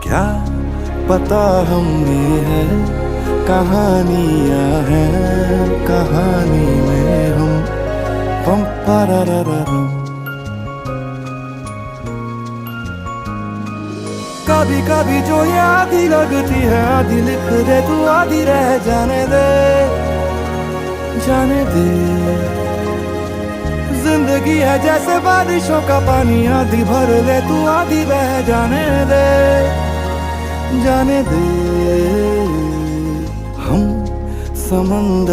क्या पता हम में है कहानियां हैं, कहानी में हम पम पररररम। कभी कभी जो ये आधी लगती है आधी लिख दे तू, आधी रह जाने दे, जाने दे। जिंदगी है जैसे बारिशों का पानी, आधी भर ले तू आधी बह जाने दे, जाने दे। हम समंदर